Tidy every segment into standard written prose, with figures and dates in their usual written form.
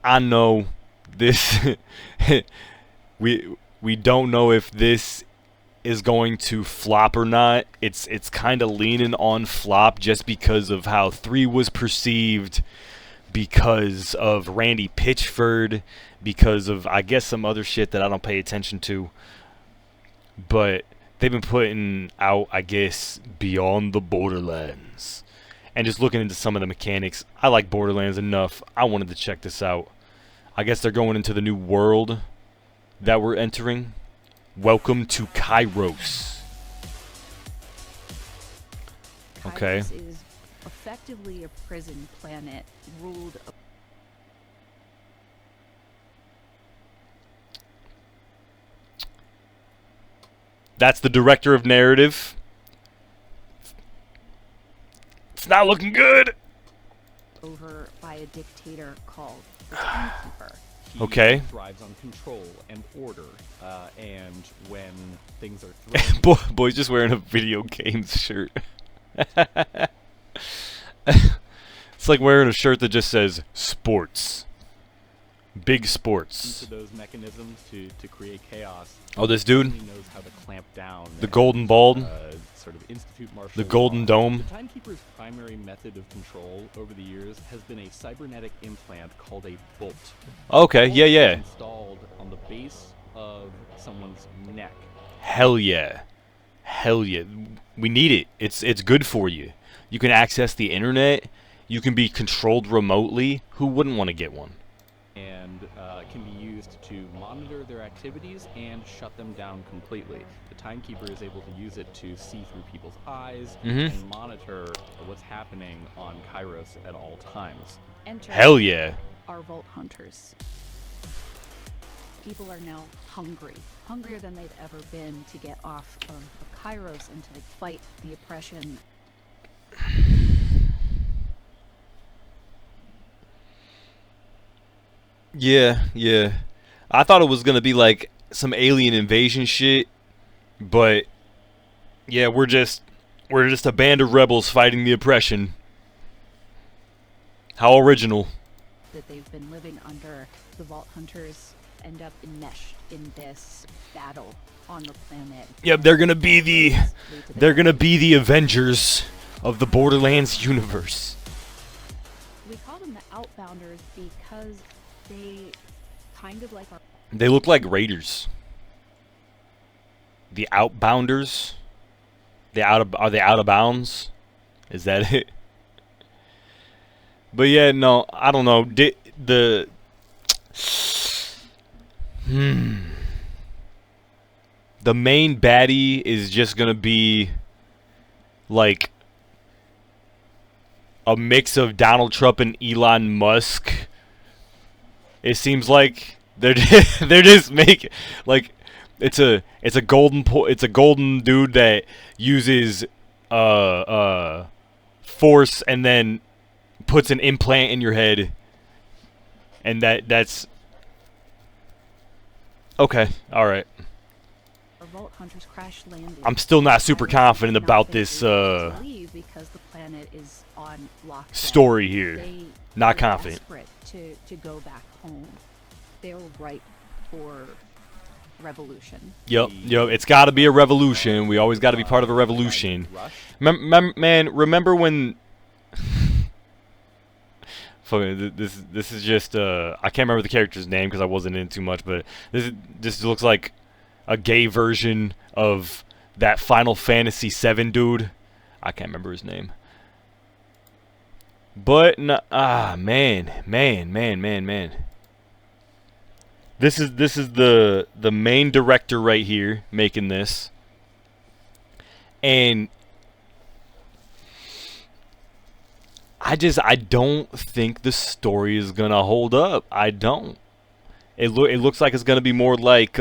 I know this. we don't know if this is going to flop or not. It's kind of leaning on flop just because of how 3 was perceived, because of Randy Pitchford, because of, I guess, some other shit that I don't pay attention to. But they've been putting out, I guess, Beyond the Borderlands. And just looking into some of the mechanics, I like Borderlands enough. I wanted to check this out. I guess they're going into the new world that we're entering. Welcome to Kairos. Okay. Kairos is effectively a prison planet ruled. That's the director of narrative. It's not looking good. Over by a dictator called the Timekeeper. Okay. Thrives on control and order, and when things are thrown... Boy's just wearing a video games shirt. It's like wearing a shirt that just says sports. Big sports. Into those mechanisms to create chaos. Oh, this dude? He knows how to clamp down. The golden bald? Sort of institute martial The golden law. dome? The Timekeeper's primary method of control over the years has been a cybernetic implant called a bolt. Okay, The yeah, bolt yeah. is installed on the base of someone's neck. Hell yeah. Hell yeah. We need it. It's good for you. You can access the internet. You can be controlled remotely. Who wouldn't want to get one? And can be used to monitor their activities and shut them down completely. The Timekeeper is able to use it to see through people's eyes and monitor what's happening on Kairos at all times. Enter Hell yeah. our Vault Hunters. People are now hungry, hungrier than they've ever been to get off of Kairos and to fight the oppression. Yeah, yeah. I thought it was gonna be like some alien invasion shit, but yeah, we're just a band of rebels fighting the oppression. How original. That they've been living under. The Vault Hunters end up enmeshed in this battle on the planet. Yep, they're gonna be the Avengers of the Borderlands universe. We call them the Outbounders because they kind of like our... They look like raiders. The Outbounders? Are they out of bounds? Is that it? But yeah, no, I don't know. The main baddie is just gonna be like a mix of Donald Trump and Elon Musk. It seems like they're just making like it's a golden dude that uses force and then puts an implant in your head, and that's okay. All right. Our Vault Hunters crash landed. I'm still not super confident about this leave because the planet is on lockdown. story here. They Not are confident. desperate to go back home. They were ripe for revolution. Yep. It's got to be a revolution. We always got to be part of a revolution. Man, remember when? This is just I can't remember the character's name because I wasn't in too much, but this looks like a gay version of that Final Fantasy VII dude. I can't remember his name. But man. This is the main director right here making this, and I don't think the story is gonna hold up. I don't. It looks like it's gonna be more like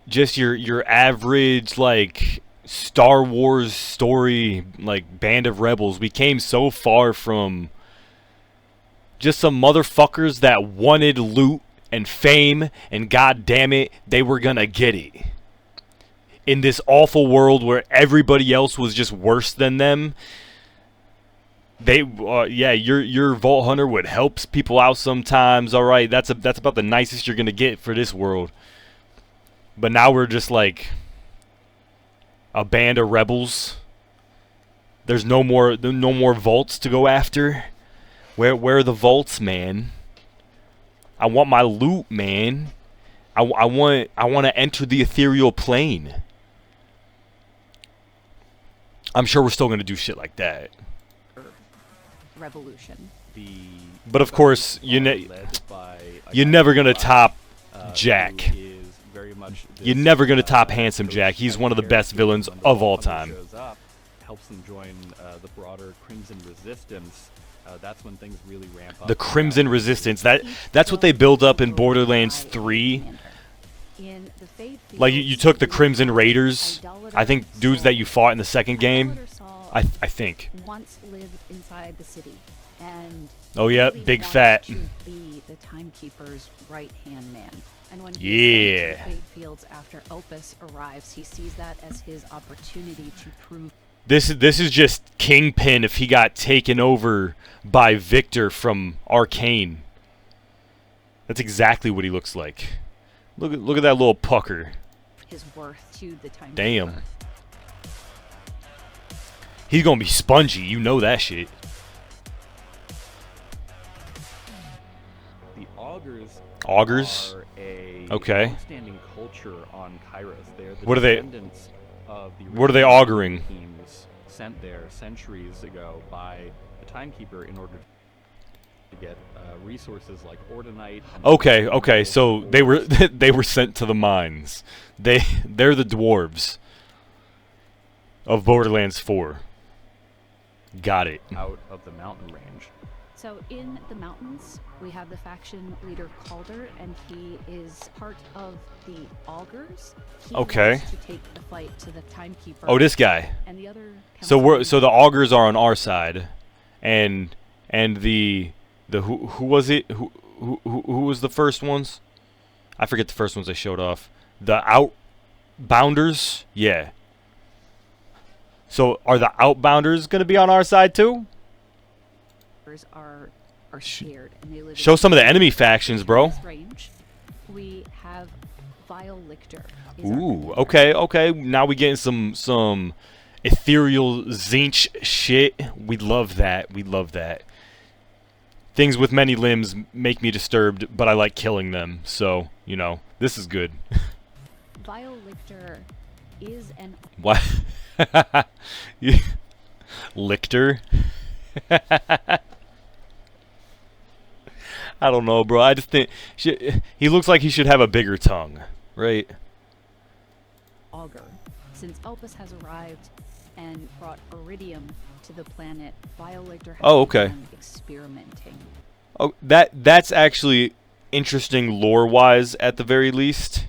just your average like Star Wars story, like Band of Rebels. We came so far from just some motherfuckers that wanted loot and fame, and god damn it, they were gonna get it. In this awful world where everybody else was just worse than them, They, yeah, your Vault Hunter would help people out sometimes. All right, that's about the nicest you're gonna get for this world. But now we're just like a band of rebels. There's no more vaults to go after. Where are the vaults, man? I want my loot, man. I want to enter the ethereal plane. I'm sure we're still gonna do shit like that. Revolution. But of course, you're never gonna top Jack. You're never gonna top Handsome Jack. He's one of the best villains of all time. Helps them join the broader Crimson Resistance. That's when things really ramp up. The Crimson Resistance. That's what they build up in Borderlands 3. Like you took the Crimson Raiders. I think dudes that you fought in the second game. I think. Once lived inside the city, and oh yeah, big fat. To be the Timekeeper's right-hand man. And when yeah. he fields after Opus arrives, he sees that as his opportunity to prove. This is just Kingpin if he got taken over by Victor from Arcane. That's exactly what he looks like. Look at that little pucker. His worth to the Timekeeper. Damn. He's gonna be spongy, you know that shit. The Augurs. Augurs? Are a okay. Outstanding culture on Kairos. They're the what are they? Of the what are they auguring? Teams sent there centuries ago by the Timekeeper in order to get resources like Ordinite. Okay. So they were sent to the mines. They're the dwarves of Borderlands 4. Got it. Out of the mountain range. So in the mountains, we have the faction leader Calder, and he is part of the Augurs. He wants to take the fight to the Timekeeper. Oh, this guy. And the other. So the Augurs are on our side, and the who was it? Who was the first ones? I forget the first ones they showed off. The Outbounders, yeah. So are the Outbounders gonna be on our side too? Are scared, and they live show some of the enemy factions, bro. Range, we have Vile Lictor. Ooh, okay. Now we getting some ethereal Zinch shit. We love that. Things with many limbs make me disturbed, but I like killing them. So, you know, this is good. Vile Lictor is an... What? Lictor? I don't know, bro. I just think... he looks like he should have a bigger tongue, right? Augur. Since Opus has arrived and brought iridium to the planet, Vile Lictor has begun experimenting. Oh, that's actually interesting lore-wise, at the very least.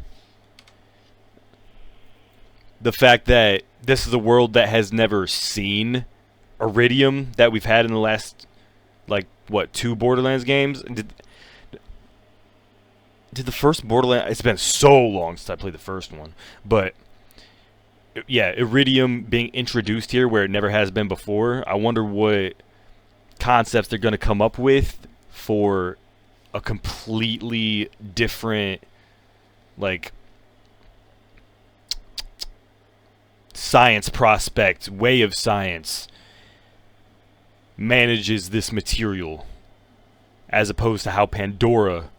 The fact that this is a world that has never seen iridium that we've had in the last, like, what, 2 Borderlands games? Did the first Borderlands... It's been so long since I played the first one. But, yeah, iridium being introduced here where it never has been before. I wonder what concepts they're going to come up with for a completely different, like... science prospect, way of science manages this material as opposed to how Pandora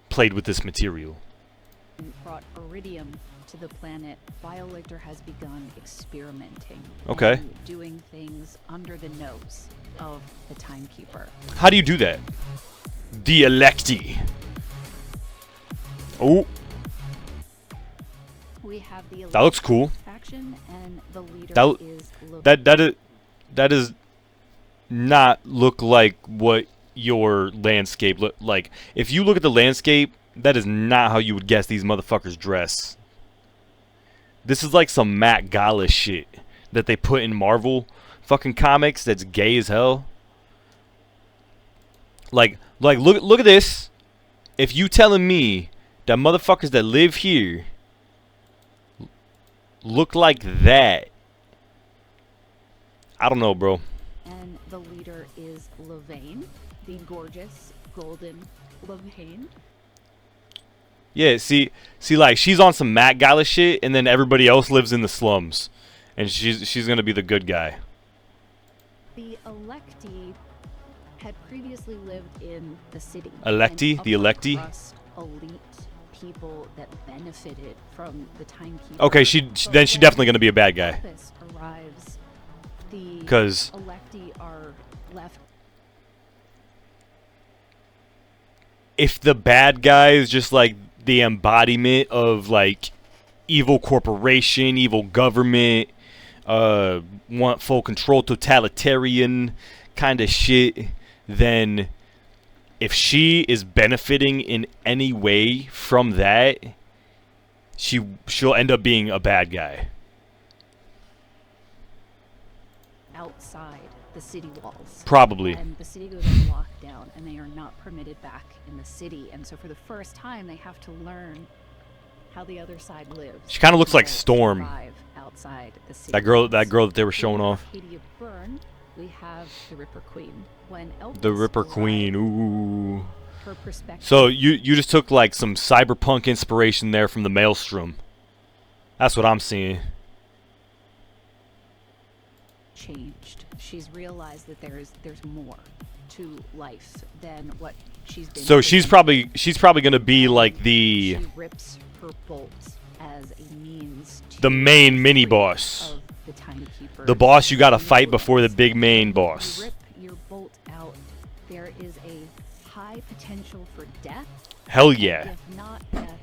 played with this material. Brought iridium to the planet. Vile Lictor has begun experimenting. Okay. And doing things under the nose of the Timekeeper. How do you do that? Dialecti. Oh. We have the that looks cool. Faction, and the leader is that does not look like what your landscape look like. If you look at the landscape, that is not how you would guess these motherfuckers dress. This is like some Matt Gala shit that they put in Marvel fucking comics that's gay as hell. Like look at this. If you telling me that motherfuckers that live here look like that, I don't know, bro. and the leader is Levane, the gorgeous golden Levane. Yeah, see, like she's on some Matt Gala shit, and then everybody else lives in the slums, and she's gonna be the good guy. The electee had previously lived in the city. Electee, the electee. Elite people that benefited from the timekeeper. Okay, then she's definitely gonna be a bad guy. Arrives, the 'Cause electee are left. If the bad guy is just like the embodiment of like evil corporation, evil government, want full control, totalitarian kind of shit, then if she is benefiting in any way from that, she'll end up being a bad guy. Outside the city walls. Probably. And the city goes on lockdown, and they are not permitted back in the city. And so for the first time, they have to learn how the other side lives. She kind of looks like Storm. Outside the city. That girl that they were showing off. Katie Byrne, we have the Ripper Queen. When Elvis The Ripper arrived, Queen. Ooh. her perspective. So you just took like some cyberpunk inspiration there from the Maelstrom. That's what I'm seeing. Changed. She's realized that there's more to life than what she's been. So she's probably gonna be like She rips her bolts as a means to the main mini boss. of the timekeeper. The boss you gotta fight before the big main boss. You rip your bolt out, there is a high potential for death. Hell yeah. If not death,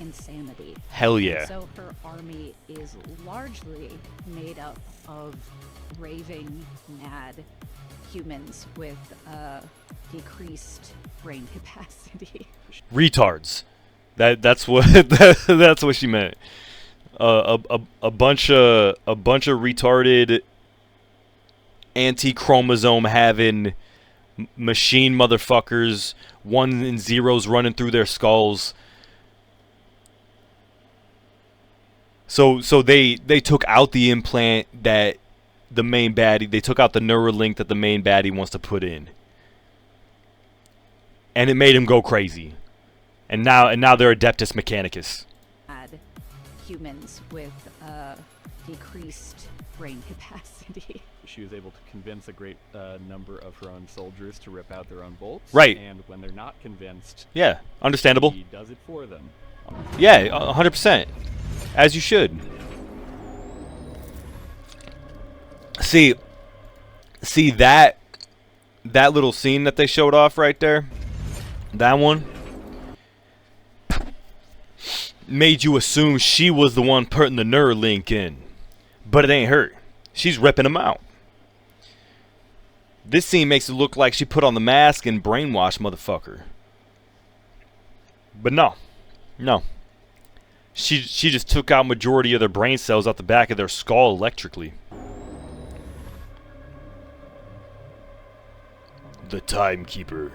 insanity. Hell yeah. So her army is largely made up of raving, mad humans with decreased brain capacity. Retards. That's what that's what she meant. A bunch of retarded anti-chromosome having machine motherfuckers, ones and zeros running through their skulls. So they took out the implant that the main baddie, they took out the Neuralink that the main baddie wants to put in. And it made him go crazy. And now they're Adeptus Mechanicus. Humans with decreased brain capacity. She was able to convince a great number of her own soldiers to rip out their own bolts. Right. And when they're not convinced, yeah, understandable. she does it for them. Yeah, 100%. As you should. See that little scene that they showed off right there? That one made you assume she was the one putting the Neuralink in. But it ain't her. She's ripping them out. This scene makes it look like she put on the mask and brainwashed motherfucker. But no. No. She just took out majority of their brain cells out the back of their skull electrically. The Timekeeper.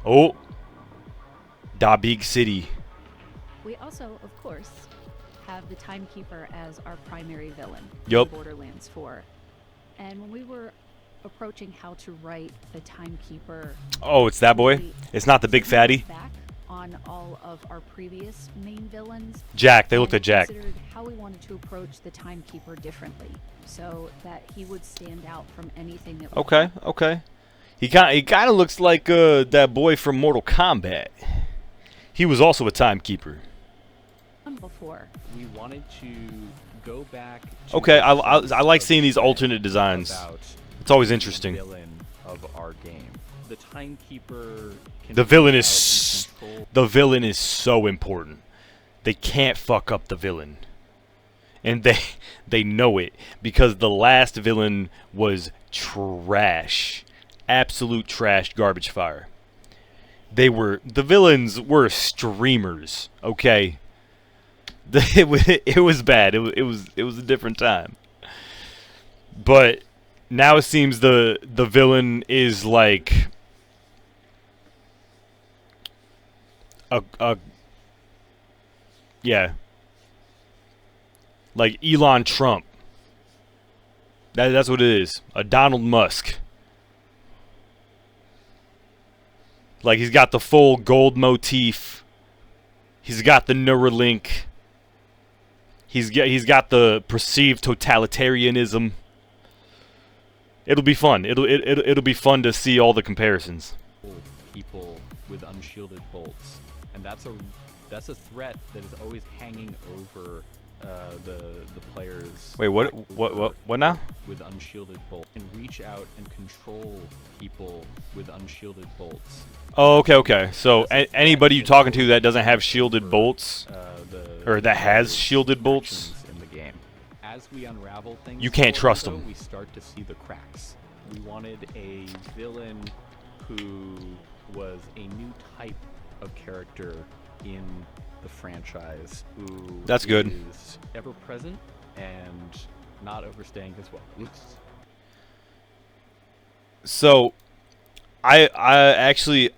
Oh. Da big city. We also, of course, have the Timekeeper as our primary villain Yup. in Borderlands 4. And when we were approaching how to write the Timekeeper... Oh, it's that boy? It's not the big fatty? Back on all of our previous main villains. Jack, they looked at Jack. Considered how we wanted to approach the Timekeeper differently, so that he would stand out from anything that we Okay, okay. He kind of looks like that boy from Mortal Kombat. He was also a timekeeper. done before. We wanted to go back to Okay, I the like seeing essence these of alternate designs. about It's always the interesting. Villain of our game. The timekeeper. Can The be villain out is and control- the villain is so important. They can't fuck up the villain. And they know it because the last villain was trash. Absolute trash, garbage fire. The villains were streamers, okay? It was bad. It was a different time. But now it seems the villain is like yeah. Like Elon Trump. That's what it is. A Donald Musk. Like, he's got the full gold motif. He's got the Neuralink. He's got the perceived totalitarianism. It'll be fun. It'll be fun to see all the comparisons. People with unshielded bolts, and that's a threat that is always hanging over the players. Wait, what now? With unshielded bolts, and reach out and control people with unshielded bolts. Oh, okay. So anybody you're talking to that doesn't have shielded bolts, or that has shielded bolts, in the game. As we unravel things, you can't trust them. We start to see the cracks. We wanted a villain who was a new type of character in the franchise, who That's good. is ever present and not overstaying his welcome. So, I actually,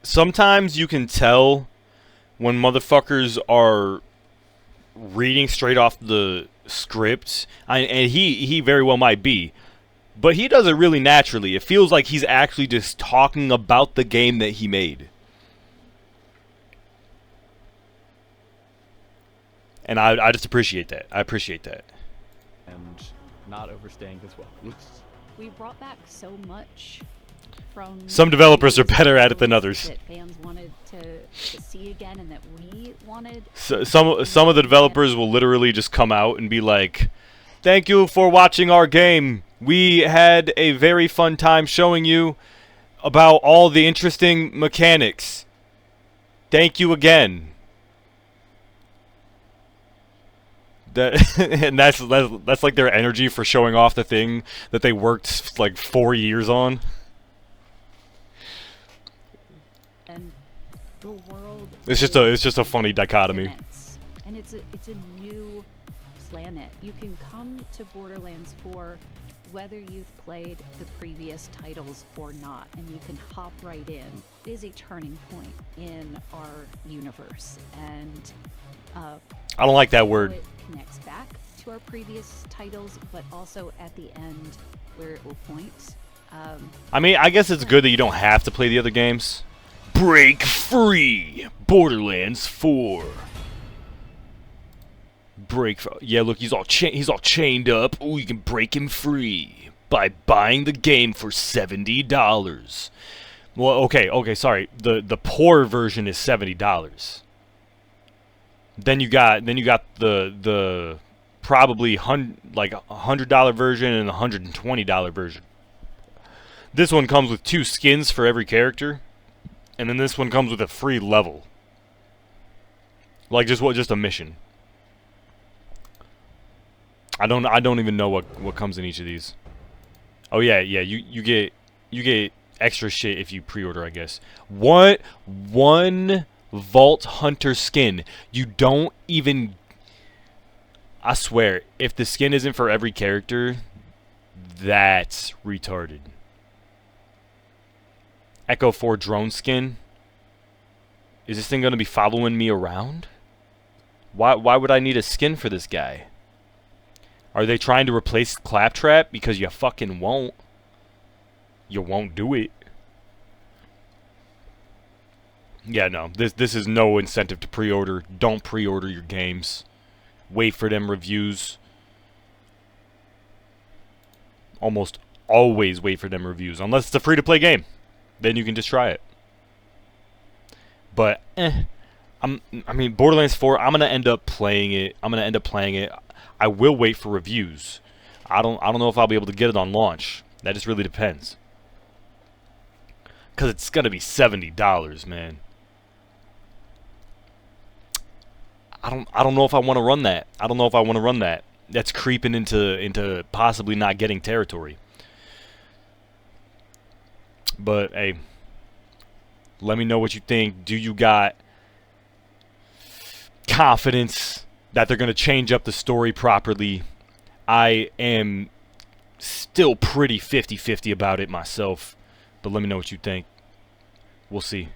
sometimes you can tell when motherfuckers are reading straight off the script, and he very well might be, but he does it really naturally. It feels like he's actually just talking about the game that he made. And I just appreciate that. I appreciate that. And not overstaying his welcome. We brought back so much from Some developers are better at it than others. that fans wanted to see again, and that we wanted. So, some of the developers will literally just come out and be like, "Thank you for watching our game. We had a very fun time showing you about all the interesting mechanics. Thank you again." And that's like their energy for showing off the thing that they worked like 4 years on. And the world. It's just a funny dichotomy. Immense. And it's a new planet. You can come to Borderlands 4 whether you've played the previous titles or not, and you can hop right in. It is a turning point in our universe, and I don't like that word. it connects back to our previous titles, but also at the end where it will point. I mean, I guess it's good that you don't have to play the other games. Break free! Borderlands 4. Yeah, look, he's all chained up. Ooh, you can break him free by buying the game for $70. Well, okay, sorry. The poor version is $70. Then you got the probably like $100 version and a $120 version. This one comes with 2 skins for every character, and then this one comes with a free level. Like just a mission. I don't even know what comes in each of these. Oh yeah, you get extra shit if you pre-order, I guess. One Vault Hunter skin. You don't even, I swear, if the skin isn't for every character, that's retarded. Echo 4 drone skin. Is this thing gonna be following me around? Why would I need a skin for this guy? Are they trying to replace Claptrap? Because you fucking won't. You won't do it. Yeah, no. This is no incentive to pre-order. Don't pre-order your games. Wait for them reviews. Almost always wait for them reviews. Unless it's a free-to-play game. Then you can just try it. But, I mean, Borderlands 4, I'm going to end up playing it. I will wait for reviews. I don't know if I'll be able to get it on launch. That just really depends. Because it's going to be $70, man. I don't know if I want to run that. That's creeping into possibly not getting territory. But hey, let me know what you think. Do you got confidence that they're going to change up the story properly? I am still pretty 50-50 about it myself. But let me know what you think. We'll see.